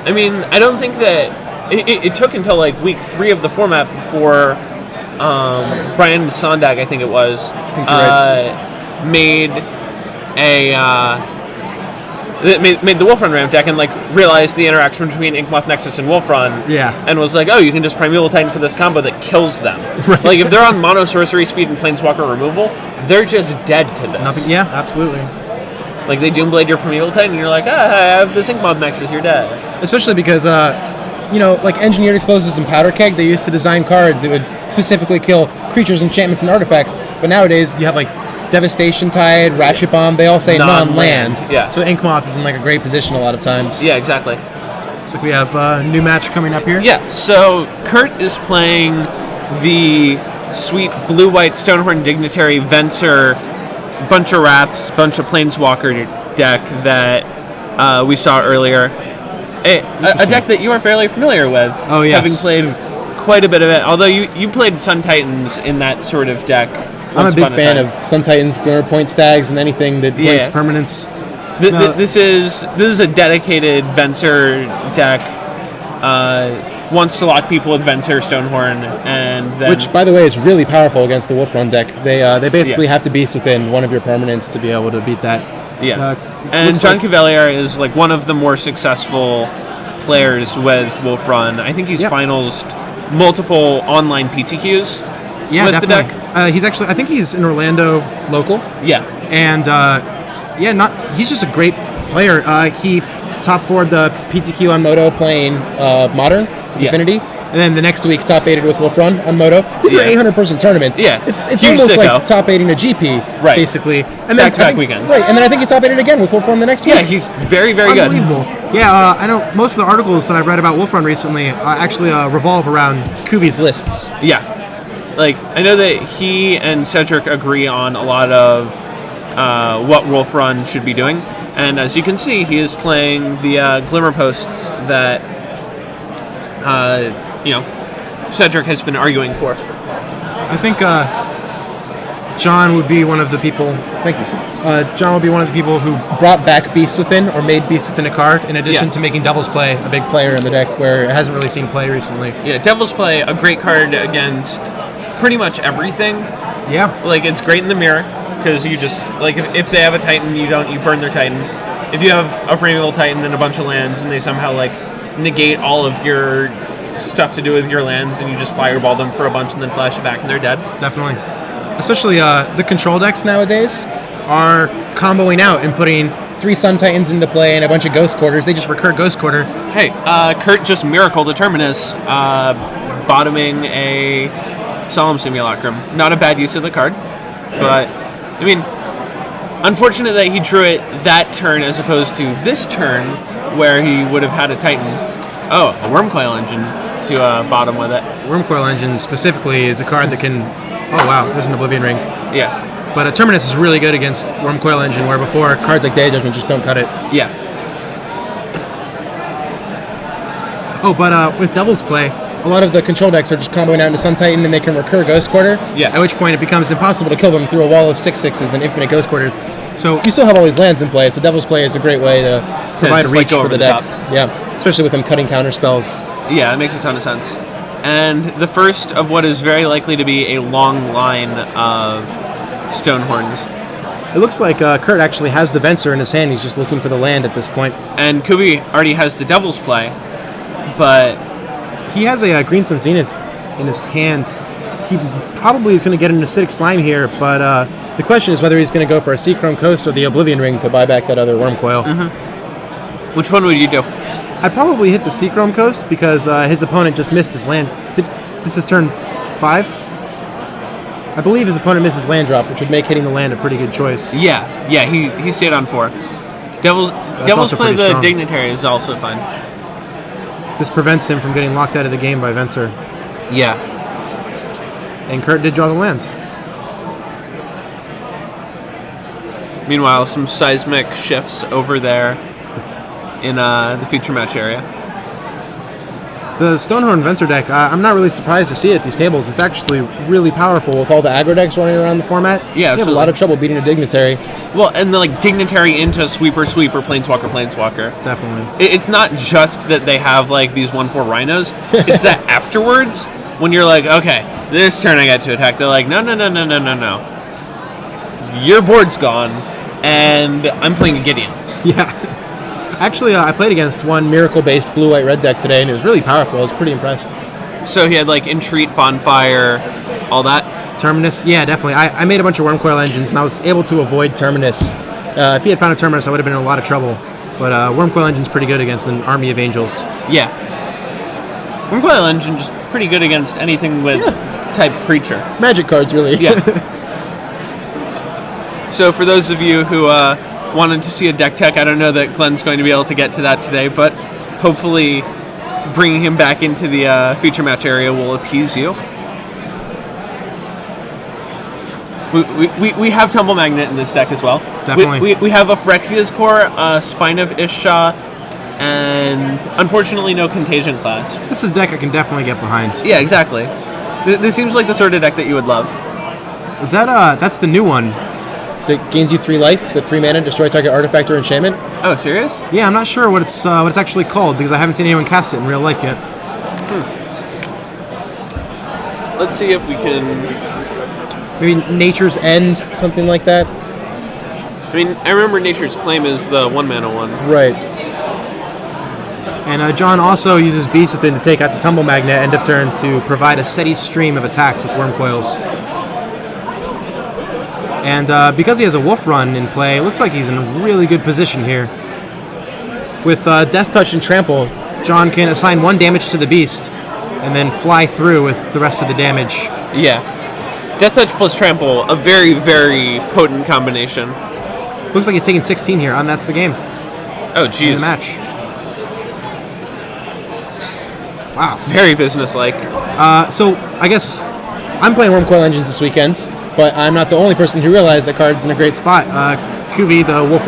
I mean, I don't think that it took until like week 3 of the format before Brian Sondag, I think it was, made the Wolfrun ramp deck and like realized the interaction between Inkmoth Nexus and Wolfrun. Yeah. And was like, oh, you can just Primeval Titan for this combo that kills them. Right. Like if they're on mono sorcery speed and Planeswalker removal, they're just dead to this. Nothing. Yeah, absolutely. Like they Doomblade your Primeval Titan and you're like, I have this Inkmoth Nexus, you're dead. Especially because like Engineered Explosives and Powder Keg, they used to design cards that would specifically kill creatures, enchantments, and artifacts. But nowadays you have like Devastation Tide, Ratchet Bomb, they all say non-land. Yeah. So Inkmoth is in like a great position a lot of times. Yeah, exactly. So we have a new match coming up here. Yeah, so Kurt is playing the sweet blue-white Stonehorn Dignitary Venser, bunch of Wraths, bunch of Planeswalker deck that we saw earlier. A deck that you are fairly familiar with. Oh, yes. Having played quite a bit of it, although you played Sun Titans in that sort of deck. I'm a big fan of Sun Titans, Glimmer Point Stags, and anything that blinks permanence. This is a dedicated Venser deck. Wants to lock people with Venser Stonehorn, and then, which, by the way, is really powerful against the Wolfrun deck. They basically have to beast within one of your permanents to be able to beat that. Yeah, and John Cuvelier is like one of the more successful players with Wolfrun. I think he's finals multiple online PTQs. Yeah, with definitely. The deck. I think he's in Orlando local. Yeah. And he's just a great player. He top 4'd the PTQ on Moto playing Modern Infinity. And then the next week top 8'd with Wolfrun on Moto. These are 800-person tournaments. Yeah. It's almost like top 8'ing a GP, basically. And then back-to-back weekends. Right, and then I think he top 8'd again with Wolfrun the next week. Yeah, he's very, very good. Unbelievable. Yeah, I know most of the articles that I've read about Wolfrun recently actually revolve around Kuvi's lists. Yeah. Like, I know that he and Cedric agree on a lot of what Wolfrun should be doing. And as you can see, he is playing the Glimmer Posts that, Cedric has been arguing for. I think John would be one of the people. Thank you. John would be one of the people who brought back Beast Within or made Beast Within a card, in addition to making Devil's Play a big player in the deck where it hasn't really seen play recently. Yeah, Devil's Play, a great card against pretty much everything. Yeah. Like, it's great in the mirror, because you just, like, if they have a Titan, you burn their Titan. If you have a Primeval Titan and a bunch of lands, and they somehow, like, negate all of your stuff to do with your lands, and you just fireball them for a bunch and then flash it back and they're dead. Definitely. Especially the control decks nowadays are comboing out and putting 3 Sun Titans into play and a bunch of Ghost Quarters. They just recur Ghost Quarter. Hey, Kurt just Miracle Determinus, bottoming a Solemn Simulacrum. Not a bad use of the card, but, I mean, unfortunate that he drew it that turn as opposed to this turn where he would have had a Titan. Oh, a Wormcoil Engine to bottom with it. Wormcoil Engine specifically is a card that can... Oh, wow, there's an Oblivion Ring. Yeah. But Terminus is really good against Wormcoil Engine, where before cards like Day Judgment just don't cut it. Yeah. Oh, but with Devil's Play, a lot of the control decks are just comboing out into Sun Titan and they can recur Ghost Quarter. Yeah. At which point it becomes impossible to kill them through a wall of 6/6s and infinite Ghost Quarters. So you still have all these lands in play, so Devil's Play is a great way to provide a reach for the deck. Yeah, especially with them cutting counter spells. Yeah, it makes a ton of sense. And the first of what is very likely to be a long line of Stonehorns. It looks like Kurt actually has the Venser in his hand. He's just looking for the land at this point. And Kubi already has the Devil's Play, but... He has a Green Sun Zenith in his hand. He probably is going to get an Acidic Slime here, but the question is whether he's going to go for a Seachrome Coast or the Oblivion Ring to buy back that other Wormcoil. Mm-hmm. Which one would you do? I'd probably hit the Seachrome Coast because his opponent just missed his land. This is turn 5? I believe his opponent missed his land drop, which would make hitting the land a pretty good choice. Yeah, he stayed on 4. Devil's Play the strong. Dignitary is also fine. This prevents him from getting locked out of the game by Venser. Yeah. And Kurt did draw the land. Meanwhile, some seismic shifts over there in the feature match area. The Stonehorn Venser deck, I'm not really surprised to see it at these tables. It's actually really powerful with all the aggro decks running around the format. Yeah, you have a lot of trouble beating a Dignitary. Well, and the Dignitary into Sweeper, Planeswalker. Definitely. It's not just that they have these 1/4 Rhinos. It's that afterwards, when you're like, okay, this turn I get to attack, they're like, no. Your board's gone, and I'm playing a Gideon. Yeah. Actually, I played against one Miracle-based blue-white-red deck today, and it was really powerful. I was pretty impressed. So he had Entreat, Bonfire, all that? Terminus? Yeah, definitely. I made a bunch of Wormcoil engines, and I was able to avoid Terminus. If he had found a Terminus, I would have been in a lot of trouble. But Wormcoil engine's pretty good against an army of angels. Yeah. Wormcoil engine just pretty good against anything with type creature. Magic cards, really. Yeah. So for those of you who wanted to see a deck tech, I don't know that Glenn's going to be able to get to that today, but hopefully bringing him back into the feature match area will appease you. We have Tumble Magnet in this deck as well. Definitely. We have a Phyrexia's Core, Spine of Isha, and unfortunately no Contagion Class. This is a deck I can definitely get behind. Yeah, exactly. This seems like the sort of deck that you would love. Is that that's the new one that gains you 3 life, the 3 mana, destroy target artifact or enchantment? Oh, serious? Yeah, I'm not sure what it's actually called because I haven't seen anyone cast it in real life yet. Let's see if we can. Maybe Nature's End, something like that. I mean, I remember Nature's Claim is the 1 mana one. Right. And John also uses Beast Within to take out the Tumble Magnet end of turn to provide a steady stream of attacks with Wormcoils. And because he has a Wolf Run in play, it looks like he's in a really good position here. With Death Touch and Trample, John can assign 1 damage to the Beast and then fly through with the rest of the damage. Yeah. Death Touch plus Trample, a very, very potent combination. Looks like he's taking 16 here, and that's the game. Oh, jeez. In the match. Wow. Very businesslike. So, I guess I'm playing Wormcoil Engines this weekend, but I'm not the only person who realized that card's in a great spot. Cuvey, the Wolf